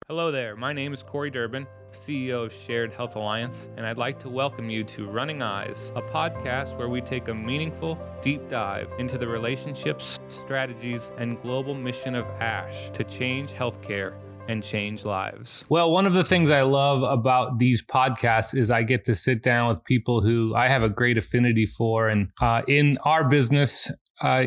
Hello there, my name is Corey Durbin, CEO of Shared Health Alliance, and I'd like to welcome you to Running Eyes, a podcast where we take a meaningful, deep dive into the relationships, strategies, and global mission of ASH to change healthcare and change lives. Well, one of the things I love about these podcasts is I get to sit down with people who I have a great affinity for, and in our business,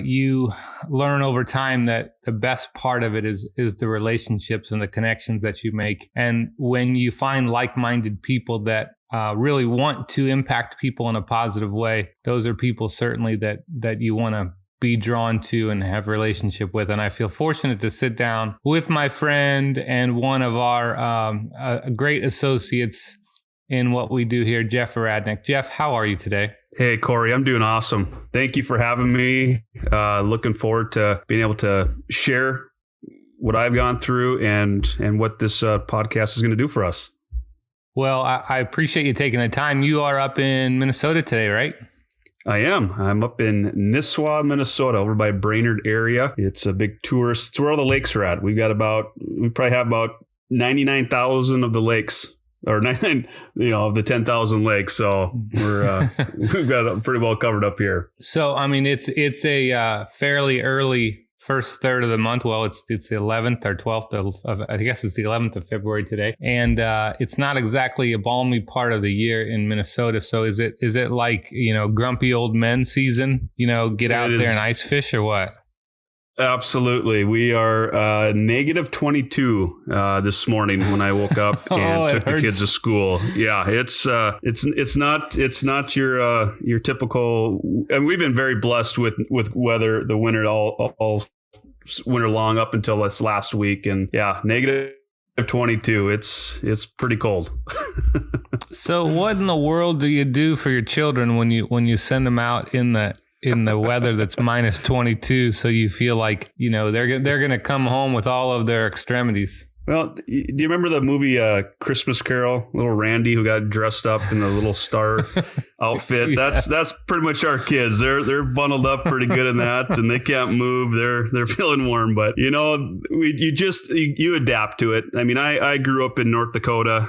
you learn over time that the best part of it is the relationships and the connections that you make. And when you find like-minded people that really want to impact people in a positive way, those are people certainly that you want to be drawn to and have a relationship with. And I feel fortunate to sit down with my friend and one of our great associates in what we do here, Jeff Ouradnik. Jeff, how are you today? Hey, Corey, I'm doing awesome. Thank you for having me. Looking forward to being able to share what I've gone through and what this podcast is going to do for us. Well, I appreciate you taking the time. You are up in Minnesota today, right? I am. I'm up in Nisswa, Minnesota, over by Brainerd area. It's a big tourist. It's where all the lakes are at. We probably have about 99,000 of the lakes. Or 99, of the 10,000 lakes. So we've got it pretty well covered up here. So, I mean, it's a fairly early first third of the month. Well, it's the 11th or 12th of I guess it's the 11th of February today. And it's not exactly a balmy part of the year in Minnesota. So is it like, grumpy old men season, get out there and ice fish or what? Absolutely. We are negative 22 this morning when I woke up and took the kids to school. Yeah, it's not your typical. And we've been very blessed with weather, the winter all winter long up until this last week. And yeah, negative 22. It's pretty cold. So what in the world do you do for your children when you send them out in the weather that's minus 22, so you feel like, they're going to come home with all of their extremities? Well, do you remember the movie Christmas Carol? Little Randy who got dressed up in the little star outfit. Yeah. That's pretty much our kids. They're bundled up pretty good in that, and they can't move. They're feeling warm, but you adapt to it. I mean, I grew up in North Dakota.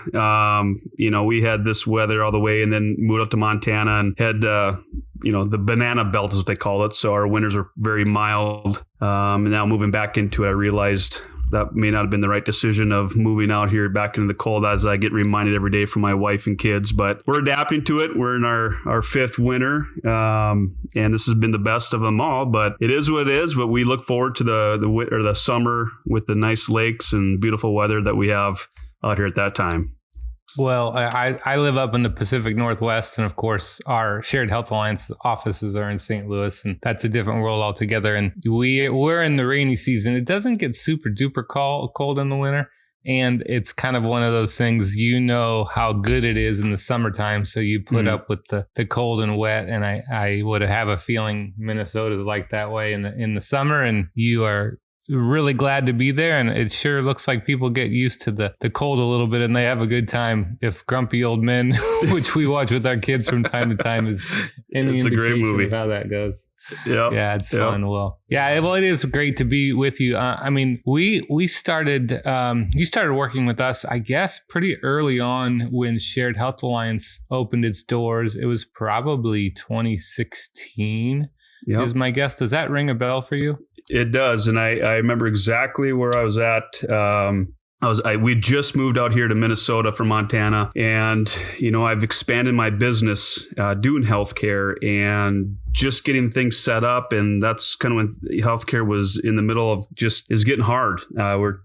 We had this weather all the way, and then moved up to Montana and had the banana belt is what they call it. So our winters are very mild. And now moving back into it, I realized that may not have been the right decision of moving out here back into the cold, as I get reminded every day from my wife and kids. But we're adapting to it. We're in our fifth winter, and this has been the best of them all. But it is what it is. But we look forward to the summer with the nice lakes and beautiful weather that we have out here at that time. Well, I live up in the Pacific Northwest, and of course, our Shared Health Alliance offices are in St. Louis, and that's a different world altogether. And we're in the rainy season. It doesn't get super duper cold in the winter, and it's kind of one of those things. How good it is in the summertime, so you put up with the cold and wet. And I would have a feeling Minnesota is like that way in the summer, and you are really glad to be there, and it sure looks like people get used to the cold a little bit, and they have a good time. If Grumpy Old Men, which we watch with our kids from time to time, is any it's a great movie of how that goes. Yeah, it's fun. Well, it is great to be with you. We started. You started working with us, I guess, pretty early on when Shared Health Alliance opened its doors. It was probably 2016. Yep. Is my guess. Does that ring a bell for you? It does. And I remember exactly where I was at. We just moved out here to Minnesota from Montana, and, I've expanded my business doing healthcare and just getting things set up. And that's kind of when healthcare was in the middle of is getting hard. We're,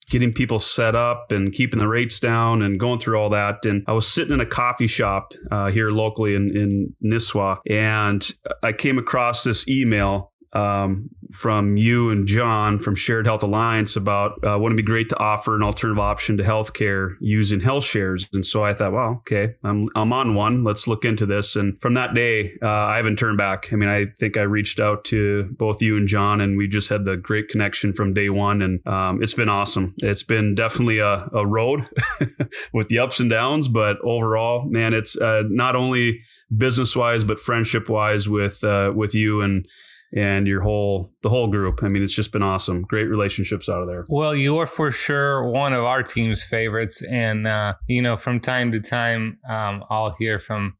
getting people set up and keeping the rates down and going through all that. And I was sitting in a coffee shop here locally in Nisswa, and I came across this email from you and John from Shared Health Alliance about wouldn't it be great to offer an alternative option to healthcare using health shares. And so I thought, well, okay, I'm on one. Let's look into this. And from that day, I haven't turned back. I mean, I think I reached out to both you and John, and we just had the great connection from day one. And it's been awesome. It's been definitely a road with the ups and downs, but overall, man, it's not only business wise, but friendship wise with you and the whole group. I mean, it's just been awesome. Great relationships out of there. Well, you're for sure one of our team's favorites. And, from time to time, I'll hear from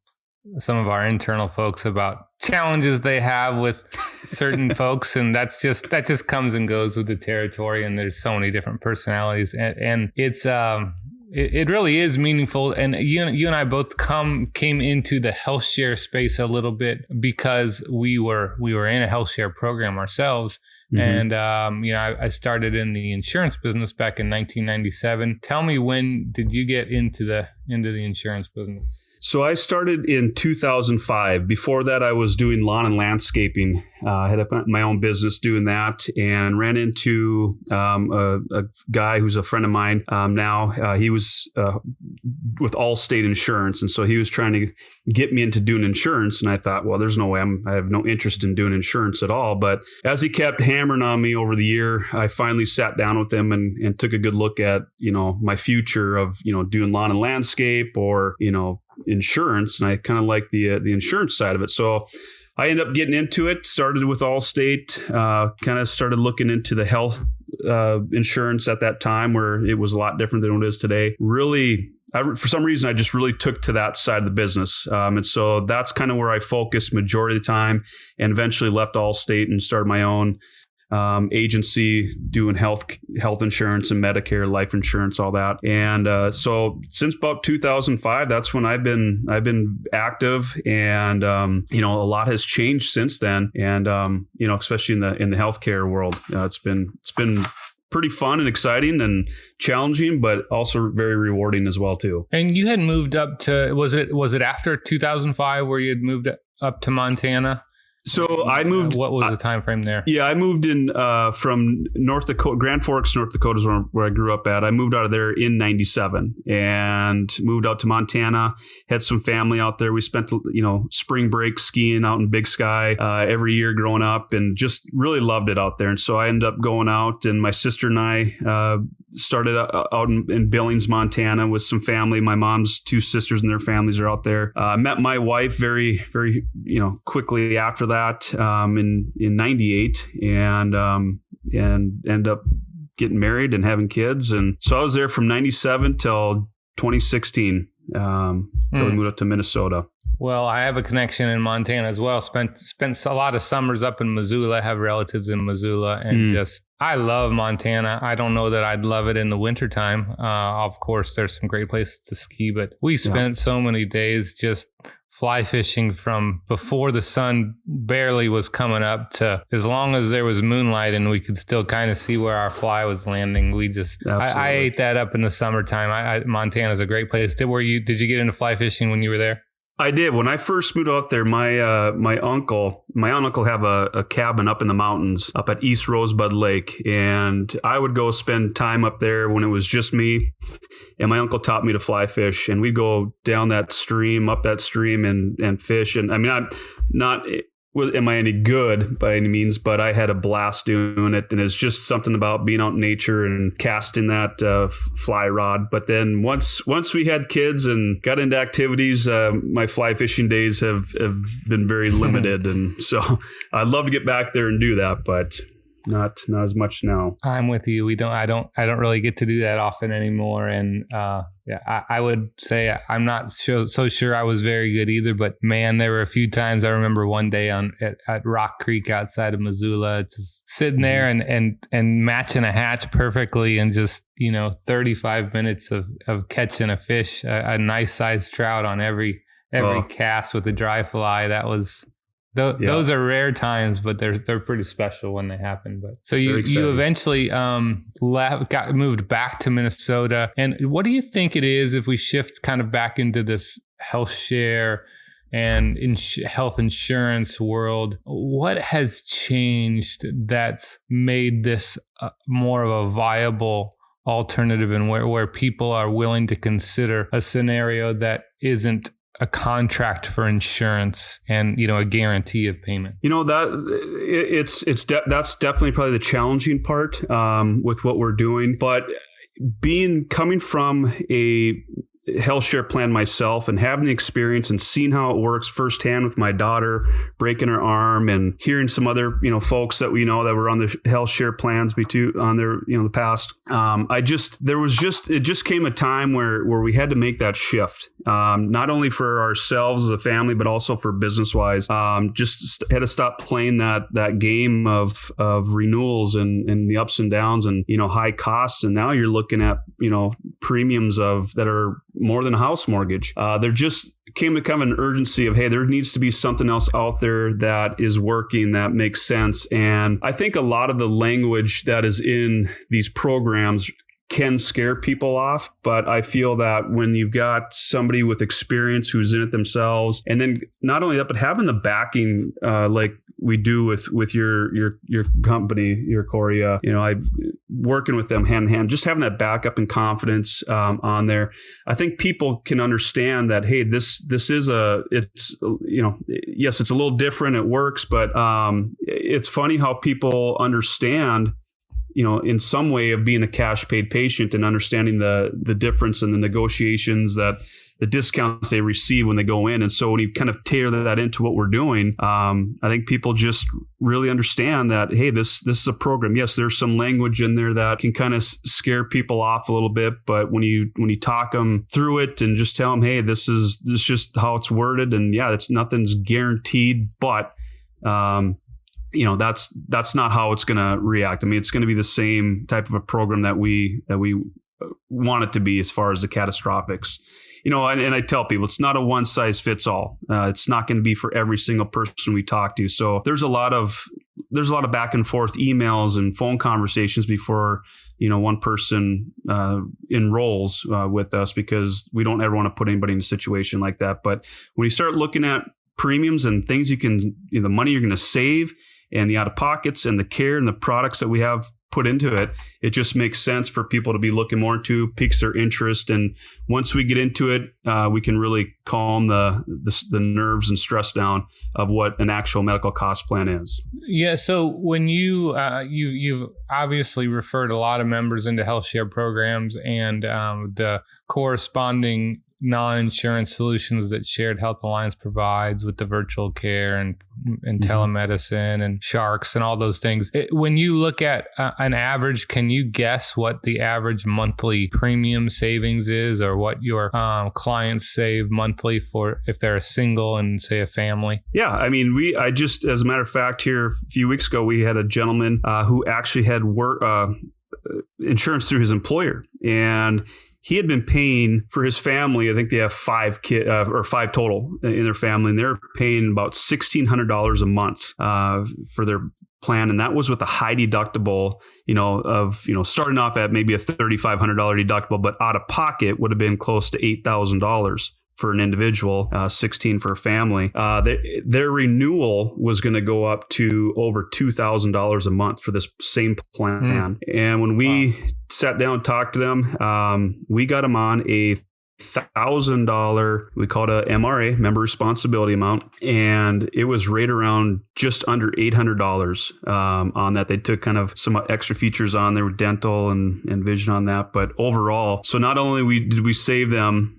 some of our internal folks about challenges they have with certain folks. And that just comes and goes with the territory. And there's so many different personalities, and it's, it really is meaningful. And you and I both came into the health share space a little bit because we were in a health share program ourselves. Mm-hmm. And, I started in the insurance business back in 1997. Tell me, when did you get into the insurance business? So I started in 2005. Before that, I was doing lawn and landscaping. I had my own business doing that, and ran into a guy who's a friend of mine now. He was with Allstate Insurance, and so he was trying to get me into doing insurance. And I thought, well, there's no way. I have no interest in doing insurance at all. But as he kept hammering on me over the year, I finally sat down with him and took a good look at my future of doing lawn and landscape or insurance, and I kind of like the insurance side of it. So I ended up getting into it, started with Allstate, kind of started looking into the health insurance at that time, where it was a lot different than what it is today. Really, for some reason, I just really took to that side of the business. And so that's kind of where I focused majority of the time, and eventually left Allstate and started my own agency doing health insurance and Medicare, life insurance, all that. And so since about 2005, that's when I've been active, and a lot has changed since then. And especially in the healthcare world, it's been pretty fun and exciting and challenging, but also very rewarding as well too. And you had moved up to, was it after 2005 where you had moved up to Montana? So I moved. What was the time frame there? Yeah, I moved in from North Dakota. Grand Forks, North Dakota is where I grew up at. I moved out of there in '97 and moved out to Montana. Had some family out there. We spent spring break skiing out in Big Sky every year growing up, and just really loved it out there. And so I ended up going out, and my sister and I started out in Billings, Montana, with some family. My mom's two sisters and their families are out there. Met my wife very, very quickly after that. In '98, and end up getting married and having kids. And so I was there from 97 till 2016, till we moved up to Minnesota. Well, I have a connection in Montana as well. Spent a lot of summers up in Missoula. I have relatives in Missoula, and I love Montana. I don't know that I'd love it in the wintertime. Of course, there's some great places to ski, but we spent so many days just fly fishing from before the sun barely was coming up to as long as there was moonlight and we could still kind of see where our fly was landing. We just, I ate that up in the summertime. Montana's a great place. Did you get into fly fishing when you were there? I did. When I first moved out there, my aunt uncle have a cabin up in the mountains up at East Rosebud Lake, and I would go spend time up there when it was just me. And my uncle taught me to fly fish, and we'd go down that stream, up that stream, and fish. And I mean, I'm not. Am I any good by any means? But I had a blast doing it, and it's just something about being out in nature and casting that fly rod. But then once we had kids and got into activities, my fly fishing days have been very limited, and so I'd love to get back there and do that, but not as much now. I'm with you. I don't really get to do that often anymore, and I would say I'm not so sure I was very good either. But man, there were a few times. I remember one day at Rock Creek outside of Missoula, just sitting there and matching a hatch perfectly, and just 35 minutes of catching a fish, a nice sized trout on every cast with a dry fly. That was. Those are rare times, but they're pretty special when they happen. But so you eventually moved back to Minnesota. And what do you think it is if we shift kind of back into this health share and health insurance world? What has changed that's made this more of a viable alternative, and where people are willing to consider a scenario that isn't a contract for insurance and a guarantee of payment? That's definitely probably the challenging part with what we're doing. But coming from a health share plan myself and having the experience and seeing how it works firsthand with my daughter breaking her arm and hearing some other, folks that we know that were on the health share plans on their, the past. It just came a time where we had to make that shift. Not only for ourselves as a family, but also for business wise. Just had to stop playing that game of renewals and the ups and downs and, high costs. And now you're looking at, premiums that are more than a house mortgage. There just came to kind of an urgency of, hey, there needs to be something else out there that is working, that makes sense. And I think a lot of the language that is in these programs can scare people off. But I feel that when you've got somebody with experience who's in it themselves, and then not only that, but having the backing, like we do with your company, your Corey, I working with them hand in hand, just having that backup and confidence on there. I think people can understand that, hey, this is yes, it's a little different. It works, but it's funny how people understand, in some way of being a cash paid patient and understanding the difference in the negotiations, that the discounts they receive when they go in. And so when you kind of tailor that into what we're doing, I think people just really understand that, hey, this is a program. Yes, there's some language in there that can kind of scare people off a little bit. But when you talk them through it and just tell them, hey, this is just how it's worded. And yeah, nothing's guaranteed, but that's not how it's going to react. I mean, it's going to be the same type of a program that we want it to be as far as the catastrophics. And I tell people it's not a one size fits all. It's not going to be for every single person we talk to. So there's a lot of back and forth emails and phone conversations before one person enrolls with us, because we don't ever want to put anybody in a situation like that. But when you start looking at premiums and things the money you're going to save and the out of pockets and the care and the products that we have put into it, it just makes sense for people to be looking more into, piques their interest. And once we get into it, we can really calm the nerves and stress down of what an actual medical cost plan is. Yeah. So when you've obviously referred a lot of members into health share programs and the corresponding non-insurance solutions that Shared Health Alliance provides with the virtual care and telemedicine and sharks and all those things. When you look at an average, can you guess what the average monthly premium savings is, or what your clients save monthly for if they're a single and say a family? Yeah, I mean, as a matter of fact, here a few weeks ago, we had a gentleman who actually had insurance through his employer, and he had been paying for his family. I think they have 5 kids or 5 total in their family, and they're paying about $1,600 a month for their plan. And that was with a high deductible, starting off at maybe a $3,500 deductible, but out of pocket would have been close to $8,000 for an individual, 16 for a family. Their renewal was going to go up to over $2,000 a month for this same plan. And when we sat down and talked to them, we got them on a $1,000, we called a MRA, member responsibility amount, and it was right around just under $800 on that. They took kind of some extra features on there with dental and vision on that, but overall, so not only did we save them,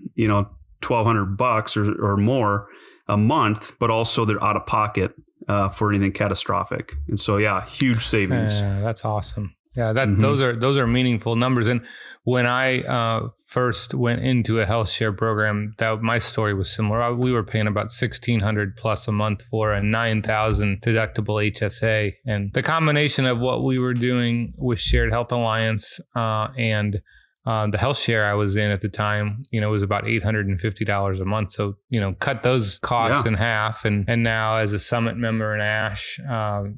$1,200 or more a month, but also they're out of pocket for anything catastrophic. And so, yeah, huge savings. That's awesome. Yeah, those are meaningful numbers. And when I first went into a health share program, my story was similar. We were paying about $1,600 plus a month for a $9,000 deductible HSA, and the combination of what we were doing with Shared Health Alliance and the health share I was in at the time, was about $850 a month. So, cut those costs in half. And now as a Summit member in ASH,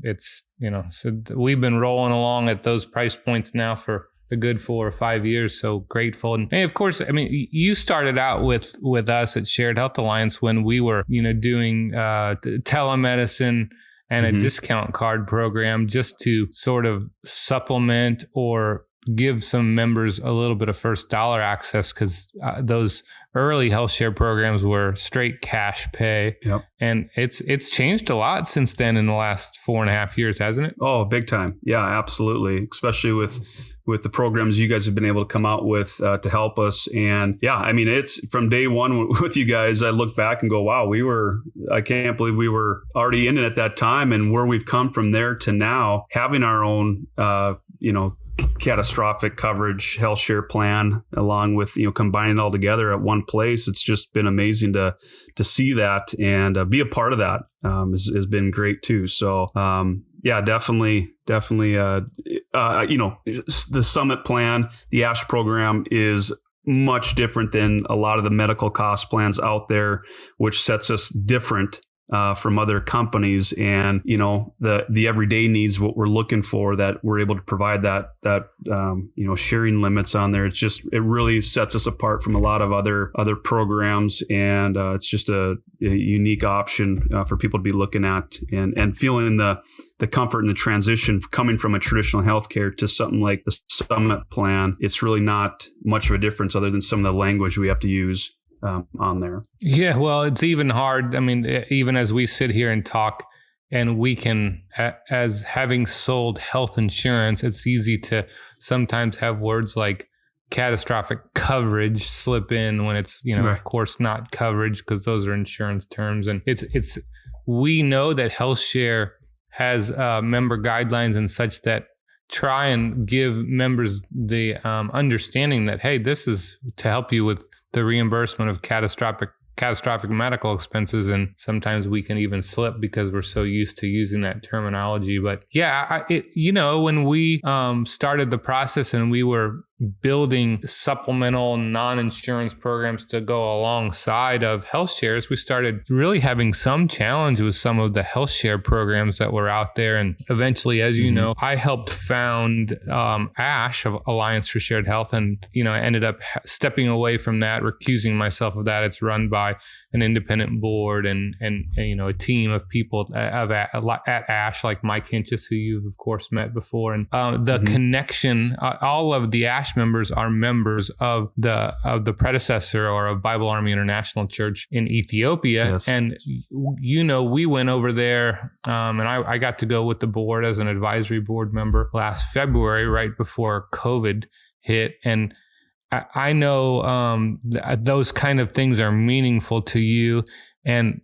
it's, so we've been rolling along at those price points now for a good 4 or 5 years. So grateful. And of course, I mean, you started out with us at Shared Health Alliance when we were, doing telemedicine and a discount card program just to sort of supplement or give some members a little bit of first dollar access, because those early health share programs were straight cash pay. Yep. And it's changed a lot since then in the last 4.5 years, hasn't it? Oh, big time. Yeah, absolutely. Especially with the programs you guys have been able to come out with to help us. And yeah, I mean, it's from day one with you guys, I look back and go, wow, I can't believe we were already in it at that time, and where we've come from there to now having our own, catastrophic coverage health share plan, along with, combining it all together at one place. It's just been amazing to see that, and be a part of that has been great too. So, yeah, definitely. The Summit plan, the ASH program is much different than a lot of the medical cost plans out there, which sets us different from other companies, and the everyday needs, what we're looking for, that we're able to provide that sharing limits on there. It really sets us apart from a lot of other programs, and it's just a unique option for people to be looking at and feeling the comfort and the transition coming from a traditional healthcare to something like the Summit plan. It's really not much of a difference other than some of the language we have to use on there. Yeah, well, it's even hard. I mean, even as we sit here and talk, and we can, as having sold health insurance, it's easy to sometimes have words like catastrophic coverage slip in when it's, right. Of course, not coverage, because those are insurance terms. And we know that HealthShare has member guidelines and such that try and give members the understanding that, hey, this is to help you with the reimbursement of catastrophic medical expenses. And sometimes we can even slip because we're so used to using that terminology. But yeah, when we started the process and we were building supplemental non-insurance programs to go alongside of health shares, we started really having some challenge with some of the health share programs that were out there. And eventually, as you know, I helped found ASH, Alliance for Shared Health, and I ended up stepping away from that, recusing myself of that. It's run by an independent board and a team of people at ASH, like Mike Hinchis, who you've of course met before, and the connection. All of the ASH members are members of the predecessor, or of Bible Army International Church in Ethiopia. Yes. And we went over there, and I got to go with the board as an advisory board member last February, right before COVID hit. And I know those kind of things are meaningful to you. And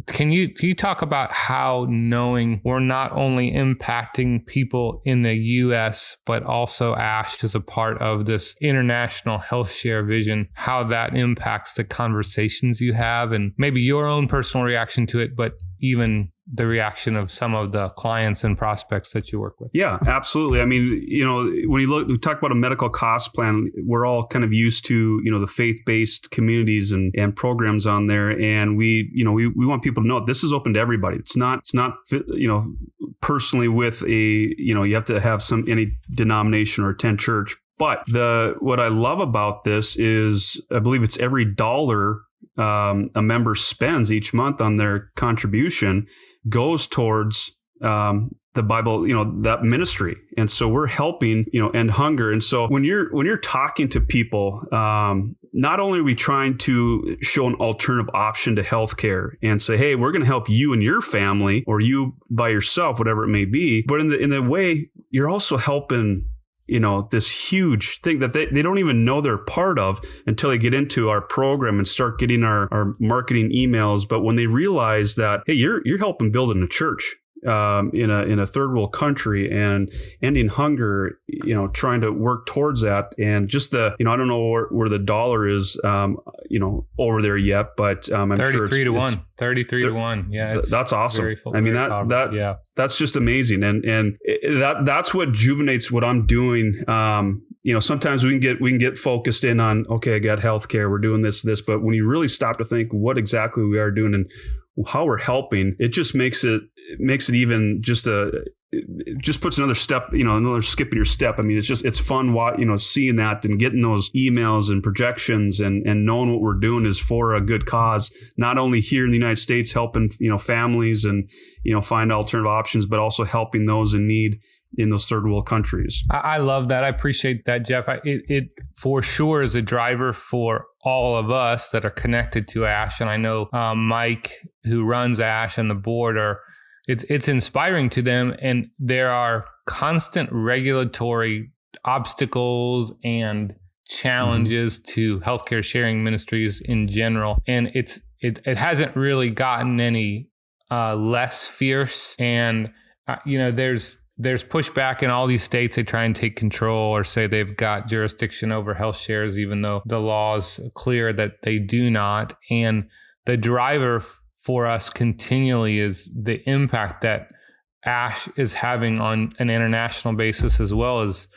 can you talk about how knowing we're not only impacting people in the U.S., but also ASH is a part of this international health share vision, how that impacts the conversations you have, and maybe your own personal reaction to it, but even the reaction of some of the clients and prospects that you work with? Yeah, absolutely. I mean, when we talk about a medical cost plan, we're all kind of used to, the faith-based communities and programs on there. And we want people to know this is open to everybody. It's not, personally with you have to have any denomination or attend church. But what I love about this is, I believe it's every dollar a member spends each month on their contribution goes towards the Bible, that ministry. And so we're helping, end hunger. And so when you're talking to people, not only are we trying to show an alternative option to healthcare and say, hey, we're going to help you and your family, or you by yourself, whatever it may be, but in the way you're also helping this huge thing that they don't even know they're part of until they get into our program and start getting our marketing emails. But when they realize that, hey, you're helping building a church in a third world country and ending hunger, trying to work towards that. And just I don't know where the dollar is, over there yet, but I'm 33 sure it's 33 to 1. Yeah. That's awesome. I mean, that's just amazing. And that's what juvenates what I'm doing. Sometimes we can get focused in on, okay, I got healthcare, we're doing this, but when you really stop to think what exactly we are doing and how we're helping, it just makes it even it just puts another step, another skip in your step. I mean, it's fun, seeing that and getting those emails and projections and knowing what we're doing is for a good cause, not only here in the United States, helping, families and, find alternative options, but also helping those in need in those third world countries. I love that. I appreciate that, Jeff. It for sure is a driver for all of us that are connected to ASH. And I know Mike, who runs ASH and the board, it's inspiring to them. And there are constant regulatory obstacles and challenges to healthcare sharing ministries in general. And it hasn't really gotten any less fierce. And, there's pushback in all these states. They try and take control or say they've got jurisdiction over health shares, even though the law is clear that they do not. And the driver for us continually is the impact that ASH is having on an international basis as well as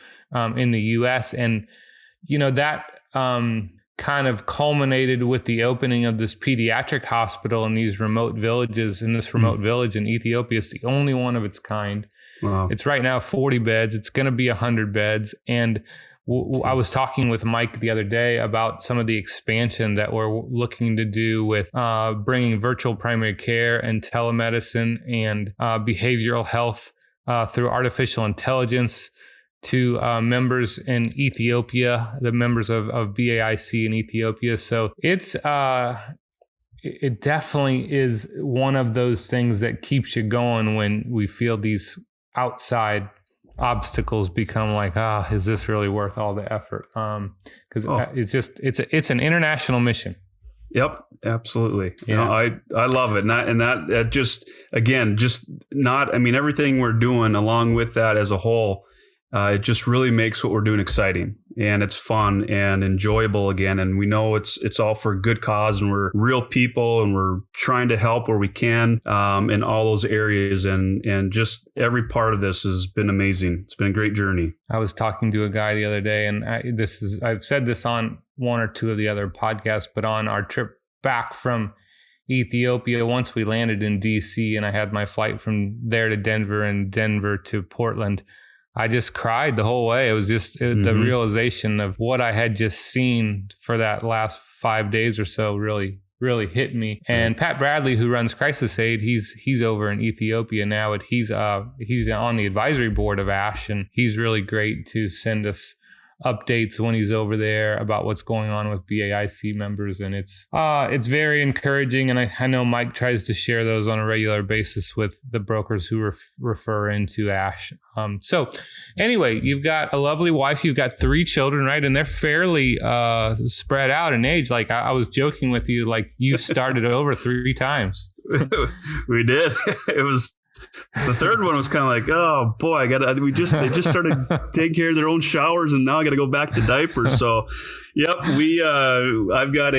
in the U.S. And, that kind of culminated with the opening of this pediatric hospital in these remote villages. In this remote village in Ethiopia, it's the only one of its kind. Wow. It's right now 40 beds. It's going to be 100 beds. And I was talking with Mike the other day about some of the expansion that we're looking to do with bringing virtual primary care and telemedicine and behavioral health through artificial intelligence to members in Ethiopia, the members of BAIC in Ethiopia. So it definitely is one of those things that keeps you going when we feel these outside obstacles become like, is this really worth all the effort? Because it's an international mission. Yep, absolutely. Yeah. I love it. And that just, again, everything we're doing along with that as a whole, it just really makes what we're doing exciting, and it's fun and enjoyable again. And we know it's all for a good cause, and we're real people, and we're trying to help where we can in all those areas. And just every part of this has been amazing. It's been a great journey. I was talking to a guy the other day, and I've said this on one or two of the other podcasts, but on our trip back from Ethiopia, once we landed in DC and I had my flight from there to Denver and Denver to Portland, I just cried the whole way. It was just the realization of what I had just seen for that last 5 days or so really, really hit me. And Pat Bradley, who runs Crisis Aid, he's over in Ethiopia now, and he's on the advisory board of ASH, and he's really great to send us updates when he's over there about what's going on with BAIC members. And it's very encouraging. And I know Mike tries to share those on a regular basis with the brokers who refer into ASH. So anyway, you've got a lovely wife. You've got 3 children, right? And they're fairly spread out in age. Like I was joking with you, like you started over 3 times. We did. It was... The third one was kind of like, oh boy, they just started taking care of their own showers, and now I got to go back to diapers. So, yep, I've got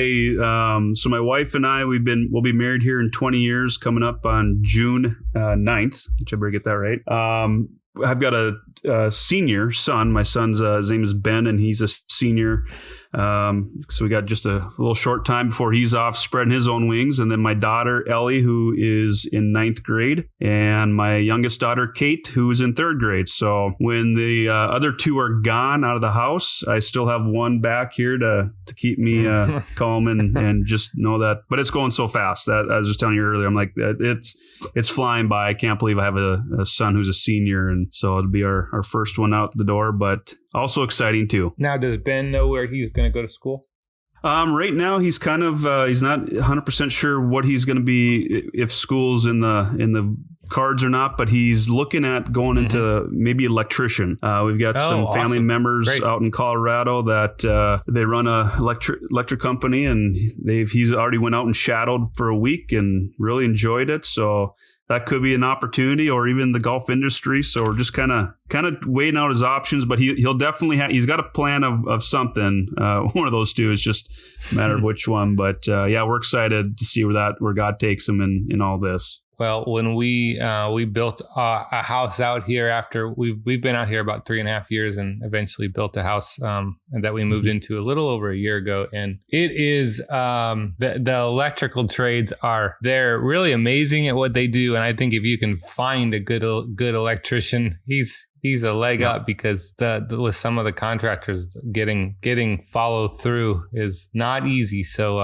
so my wife and I, we'll be married here in 20 years, coming up on June 9th, which I better get that right. I've got a senior son. My son's his name is Ben, and he's a senior. So we got just a little short time before he's off spreading his own wings. And then my daughter, Ellie, who is in 9th grade, and my youngest daughter, Kate, who is in 3rd grade. So when the other 2 are gone out of the house, I still have one back here to keep me calm and just know that. But it's going so fast. I was just telling you earlier, I'm like, it's flying by. I can't believe I have a son who's a senior. And so it'll be our first one out the door, but also exciting too. Now, does Ben know where he's going to go to school? Right now, he's kind of he's not 100% sure what he's going to be, if school's in the cards or not. But he's looking at going into maybe electrician. We've got some family members out in Colorado that they run a electric company, and he's already went out and shadowed for a week and really enjoyed it. So that could be an opportunity, or even the golf industry. So we're just kind of weighing out his options, but he'll definitely he's got a plan of something. One of those 2 is just a matter of which one. But yeah, we're excited to see where God takes him in all this. Well, when we built a house out here after we've been out here about 3.5 years, and eventually built a house that we moved into a little over a year ago. And it is the electrical trades they're really amazing at what they do. And I think if you can find a good electrician, he's a leg up, because with some of the contractors, getting follow through is not easy. So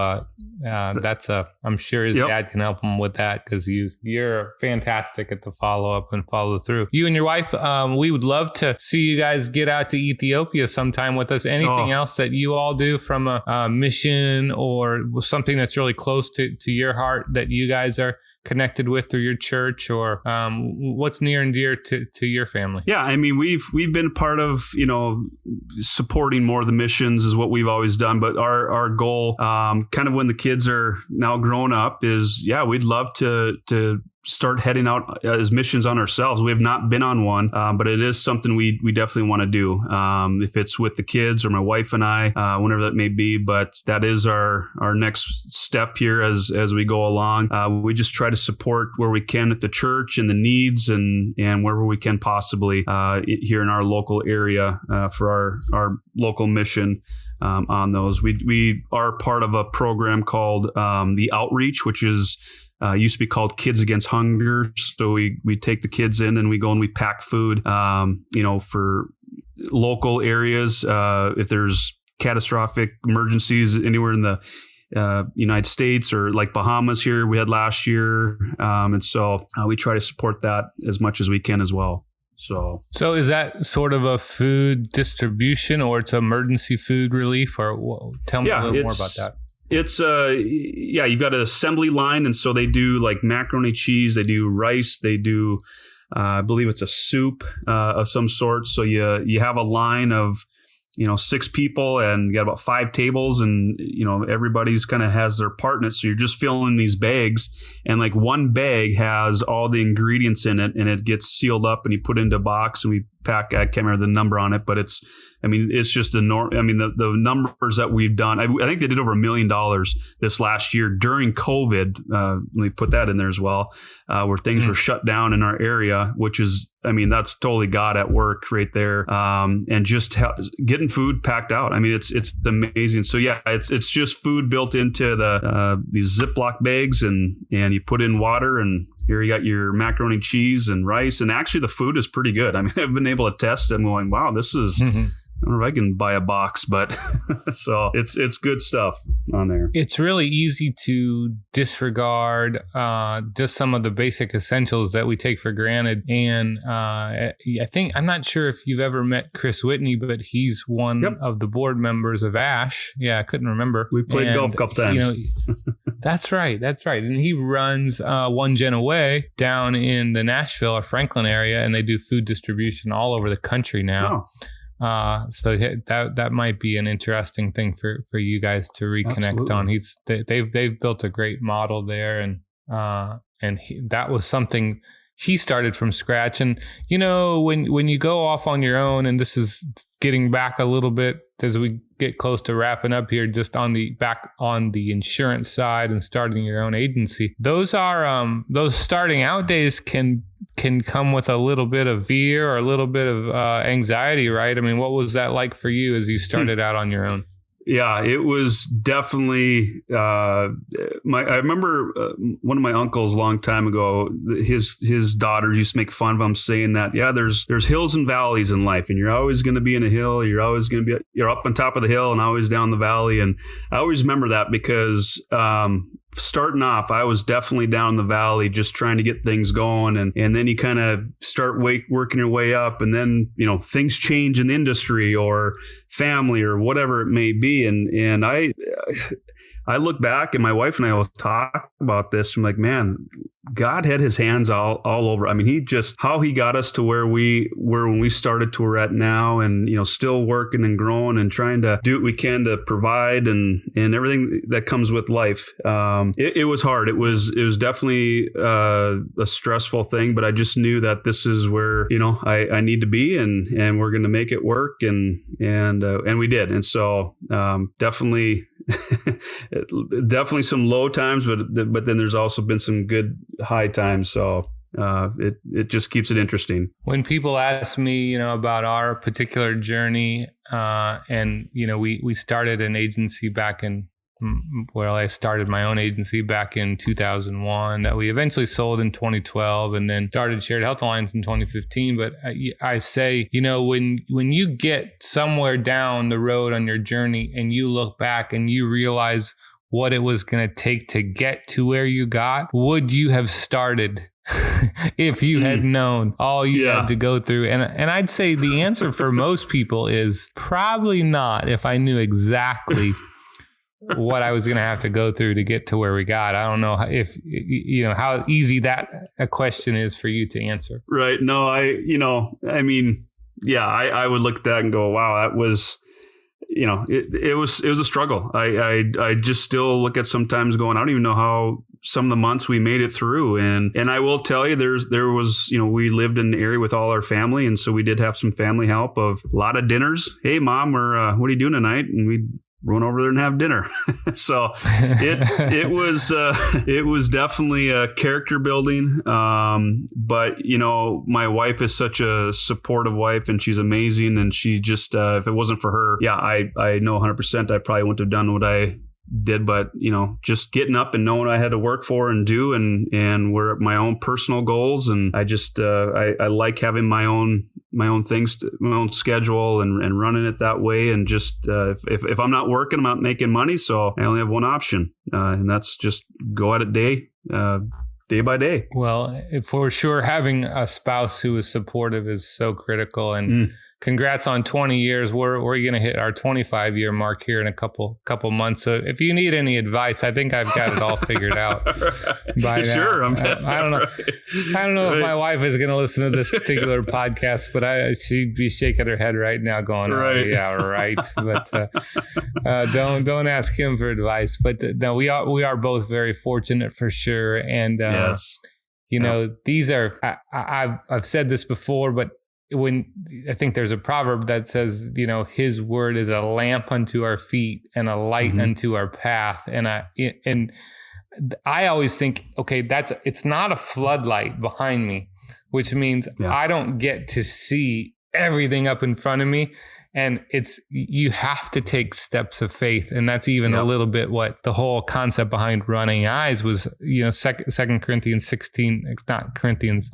I'm sure his dad can help him with that, because you're fantastic at the follow up and follow through. You and your wife, we would love to see you guys get out to Ethiopia sometime with us. Anything else that you all do from a mission or something that's really close to your heart that you guys are connected with through your church, or what's near and dear to your family? Yeah, I mean, we've been part of, supporting more of the missions is what we've always done. But our goal, kind of when the kids are now grown up, is we'd love to start heading out as missions on ourselves. We have not been on one, but it is something we definitely want to do. If it's with the kids or my wife and I, whenever that may be, but that is our next step here as we go along. We just try to support where we can at the church and the needs and wherever we can possibly here in our local area for our local mission. On those, we are part of a program called the Outreach, which is used to be called Kids Against Hunger. So we take the kids in and we go and we pack food, for local areas. If there's catastrophic emergencies anywhere in the United States, or like Bahamas here we had last year. And so we try to support that as much as we can as well. So is that sort of a food distribution, or it's emergency food relief, or tell me a little more about that? It's you've got an assembly line, and so they do like macaroni cheese, they do rice, they do I believe it's a soup of some sort. So you have a line of 6 people, and you got about 5 tables, and everybody's kind of has their part in it. So you're just filling these bags, and like one bag has all the ingredients in it, and it gets sealed up and you put it into a box, and we pack, I can't remember the number on it, but it's just the numbers that we've done. I think they did over $1 million this last year during COVID. Let me put that in there as well, where things were shut down in our area, which is, that's totally God at work right there. And just getting food packed out. It's amazing. So it's just food built into these Ziploc bags, and you put in water, and here you got your macaroni cheese and rice. And actually the food is pretty good. I've been able to test it. I'm going, wow, this is, I don't know if I can buy a box, but so it's good stuff on there. It's really easy to disregard just some of the basic essentials that we take for granted. And I'm not sure if you've ever met Chris Whitney, but he's one of the board members of ASH. Yeah, I couldn't remember. We played golf a couple times. That's right. And he runs One Gen Away down in the Nashville or Franklin area, and they do food distribution all over the country now. So that might be an interesting thing for you guys to reconnect on. They've built a great model there, and that was something he started from scratch. And when you go off on your own, and this is getting back a little bit as we get close to wrapping up here, just back on the insurance side and starting your own agency, those starting out days can come with a little bit of fear or a little bit of anxiety, right? What was that like for you as you started out on your own? Yeah, it was definitely. I remember one of my uncles a long time ago. His daughters used to make fun of him, saying that there's hills and valleys in life, and you're always going to be in a hill. You're always going to be you're up on top of the hill and always down the valley. And I always remember that because starting off, I was definitely down the valley, just trying to get things going, and then you kind of start working your way up, and then things change in the industry or family or whatever it may be, and I look back, and my wife and I will talk about this. I'm like, man, God had his hands all over. How he got us to where we were when we started to where we're at now, and still working and growing and trying to do what we can to provide and everything that comes with life. It was hard. It was definitely a stressful thing, but I just knew that this is where I need to be, and we're going to make it work, and we did. And so definitely. Definitely some low times, but then there's also been some good high times. So it just keeps it interesting. When people ask me, about our particular journey, and we started an agency back in well, I started my own agency back in 2001 that we eventually sold in 2012 and then started Shared Health Alliance in 2015. But I say, when you get somewhere down the road on your journey and you look back and you realize what it was going to take to get to where you got, would you have started if you had known all you had to go through? And I'd say the answer for most people is probably not, if I knew exactly what I was going to have to go through to get to where we got. I don't know if, how easy that a question is for you to answer. Right. No, I would look at that and go, wow, that was, it was a struggle. I just still look at sometimes going, I don't even know how some of the months we made it through. And I will tell you, there was, we lived in the area with all our family. And so we did have some family help of a lot of dinners. Hey, Mom, what are you doing tonight? And we'd run over there and have dinner. So it was definitely a character building. But my wife is such a supportive wife and she's amazing. And she just, if it wasn't for her, I know 100% I probably wouldn't have done what I did, but just getting up and knowing what I had to work for and do and were my own personal goals. And I just, I like having my own things, my own schedule and running it that way. And just, if I'm not working, I'm not making money. So I only have one option. And that's just go at it day by day. Well, for sure, having a spouse who is supportive is so critical. And congrats on 20 years. We're going to hit our 25-year mark here in a couple months. So if you need any advice, I think I've got it all figured out. By sure. I don't know. I don't know if my wife is going to listen to this particular podcast, but she'd be shaking her head right now going, right. Oh, yeah, right. But don't ask him for advice. But no, we are both very fortunate for sure. And, yes. These are, I've said this before, but when I think there's a proverb that says, his word is a lamp unto our feet and a light unto our path. And I always think, okay, it's not a floodlight behind me, which means I don't get to see everything up in front of me. And you have to take steps of faith. And that's even a little bit what the whole concept behind Running Eyes was, 2 Corinthians 16, not Corinthians,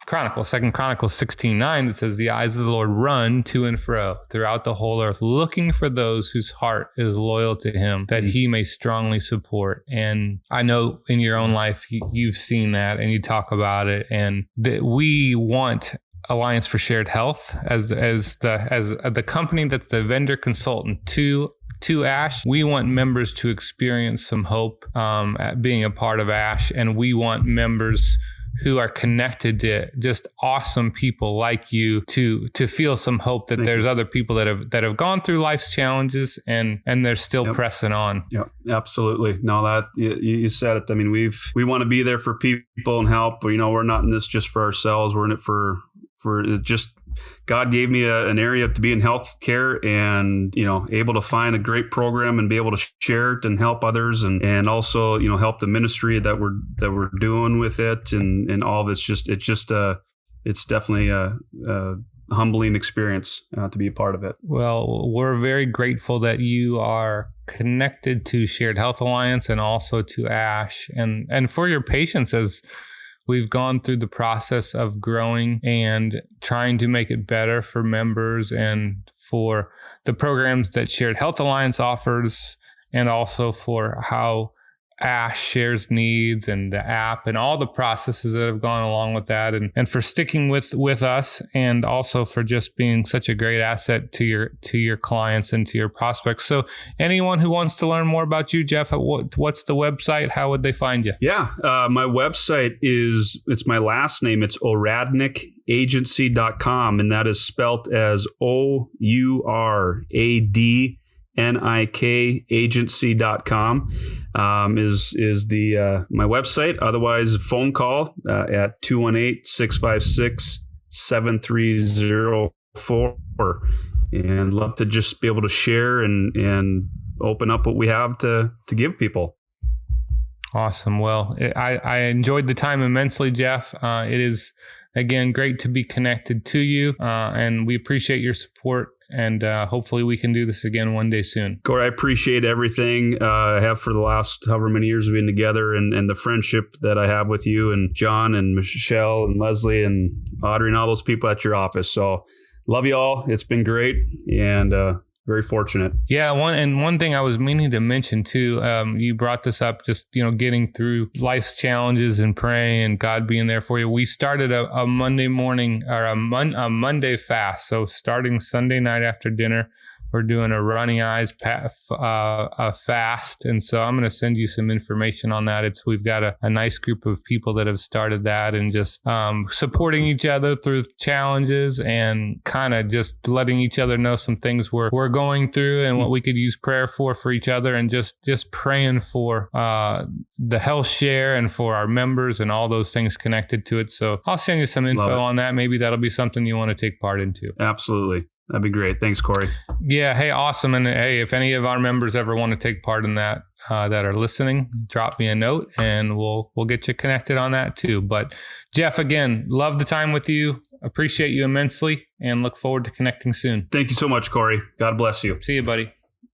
Chronicles 16:9 that says the eyes of the Lord run to and fro throughout the whole earth, looking for those whose heart is loyal to him, that he may strongly support. And I know in your own life, you've seen that and you talk about it, and that we want Alliance for Shared Health as the company that's the vendor consultant to ASH. We want members to experience some hope at being a part of ASH, and we want members who are connected to just awesome people like you to feel some hope that there's other people that have gone through life's challenges and they're still pressing on. Yeah, absolutely. No, that you said it. I mean, we want to be there for people and help. We're not in this just for ourselves. We're in it for just God gave me an area to be in healthcare and, able to find a great program and be able to share it and help others and also, help the ministry that we're doing with it and all of it's definitely a humbling experience to be a part of it. Well, we're very grateful that you are connected to Shared Health Alliance and also to ASH and for your patience as we've gone through the process of growing and trying to make it better for members and for the programs that Shared Health Alliance offers, and also for how ASH shares needs and the app and all the processes that have gone along with that, and for sticking with us, and also for just being such a great asset to your clients and to your prospects. So anyone who wants to learn more about you, Jeff, what's the website? How would they find you? Yeah, my website it's my last name. It's ouradnikagency.com, and that is spelt as OURADNIK agency.com is my website. Otherwise, a phone call at 218-656-7304, and love to just be able to share and open up what we have to give people. Awesome. Well, I enjoyed the time immensely, Jeff. It is, again, great to be connected to you, and we appreciate your support and hopefully we can do this again one day soon. Corey, I appreciate everything I have for the last however many years we've been together, and the friendship that I have with you and John and Michelle and Leslie and Audrey and all those people at your office. So love you all. It's been great, and very fortunate. Yeah, one thing I was meaning to mention too, you brought this up, just getting through life's challenges and praying and God being there for you. We started a Monday morning or a Monday fast. So starting Sunday night after dinner, we're doing a running eyes fast. And so I'm going to send you some information on that. We've got a nice group of people that have started that and just supporting each other through challenges and kind of just letting each other know some things we're going through and what we could use prayer for each other, and just praying for the health share and for our members and all those things connected to it. So I'll send you some info on that. Maybe that'll be something you want to take part into. Absolutely. That'd be great. Thanks, Corey. Yeah. Hey, awesome. And hey, if any of our members ever want to take part in that, that are listening, drop me a note and we'll get you connected on that too. But Jeff, again, love the time with you. Appreciate you immensely and look forward to connecting soon. Thank you so much, Corey. God bless you. See you, buddy.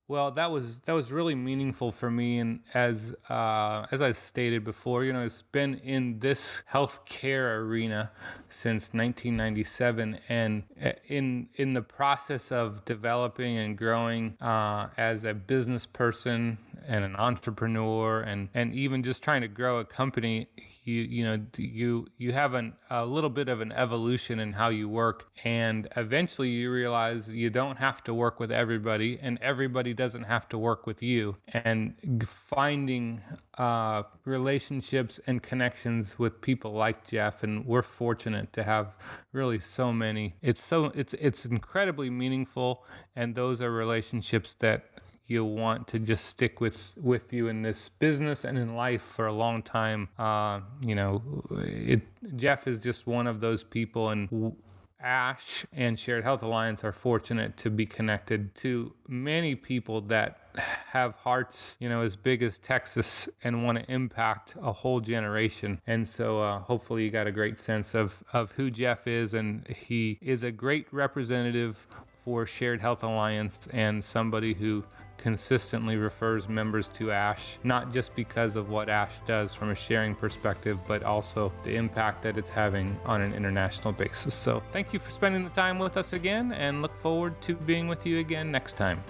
Well, that was really meaningful for me, and as I stated before, it's been in this healthcare arena since 1997, and in the process of developing and growing as a business person and an entrepreneur, and even just trying to grow a company, you have a little bit of an evolution in how you work, and eventually you realize you don't have to work with everybody, and everybody doesn't have to work with you. And finding relationships and connections with people like Jeff, and we're fortunate to have really so many. It's incredibly meaningful, and those are relationships that you want to just stick with you in this business and in life for a long time. Jeff is just one of those people, and ASH and Shared Health Alliance are fortunate to be connected to many people that have hearts, as big as Texas and want to impact a whole generation. And so hopefully you got a great sense of who Jeff is, and he is a great representative for Shared Health Alliance and somebody who consistently refers members to ASH, not just because of what ASH does from a sharing perspective, but also the impact that it's having on an international basis. So thank you for spending the time with us again, and look forward to being with you again next time.